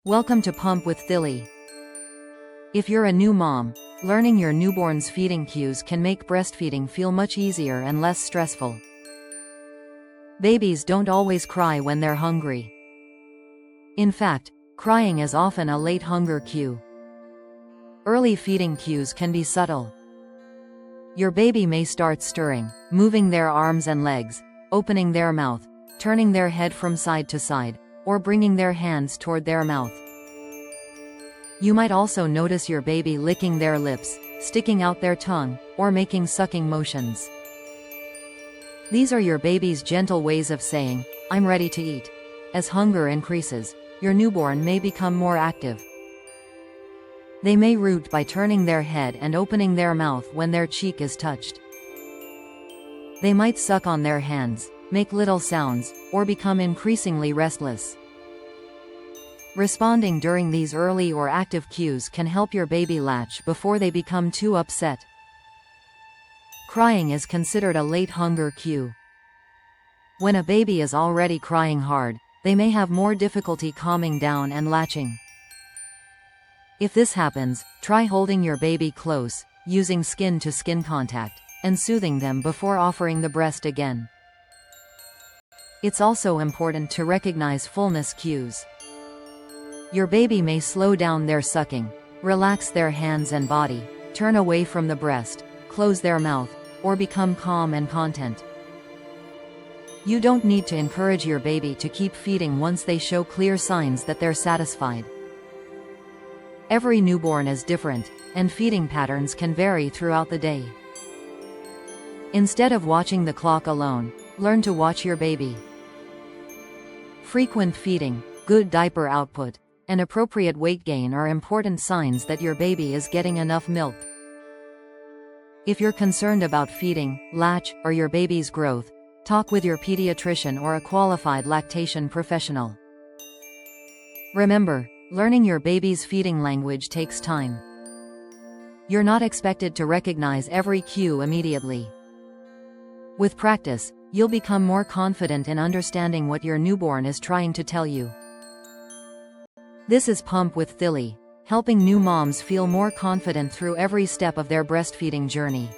Welcome to Pump with Thilly. If you're a new mom, learning your newborn's feeding cues can make breastfeeding feel much easier and less stressful. Babies don't always cry when they're hungry. In fact, crying is often a late hunger cue. Early feeding cues can be subtle. Your baby may start stirring, moving their arms and legs, opening their mouth, turning their head from side to side, or bringing their hands toward their mouth. You might also notice your baby licking their lips, sticking out their tongue, or making sucking motions. These are your baby's gentle ways of saying, "I'm ready to eat." As hunger increases, your newborn may become more active. They may root by turning their head and opening their mouth when their cheek is touched. They might suck on their hands, make little sounds, or become increasingly restless. Responding during these early or active cues can help your baby latch before they become too upset. Crying is considered a late hunger cue. When a baby is already crying hard, they may have more difficulty calming down and latching. If this happens, try holding your baby close, using skin-to-skin contact, and soothing them before offering the breast again. It's also important to recognize fullness cues. Your baby may slow down their sucking, relax their hands and body, turn away from the breast, close their mouth, or become calm and content. You don't need to encourage your baby to keep feeding once they show clear signs that they're satisfied. Every newborn is different, and feeding patterns can vary throughout the day. Instead of watching the clock alone, learn to watch your baby. Frequent feeding, good diaper output, and appropriate weight gain are important signs that your baby is getting enough milk. If you're concerned about feeding, latch, or your baby's growth, talk with your pediatrician or a qualified lactation professional. Remember, learning your baby's feeding language takes time. You're not expected to recognize every cue immediately. With practice, you'll become more confident in understanding what your newborn is trying to tell you. This is Pump with Thilly, helping new moms feel more confident through every step of their breastfeeding journey.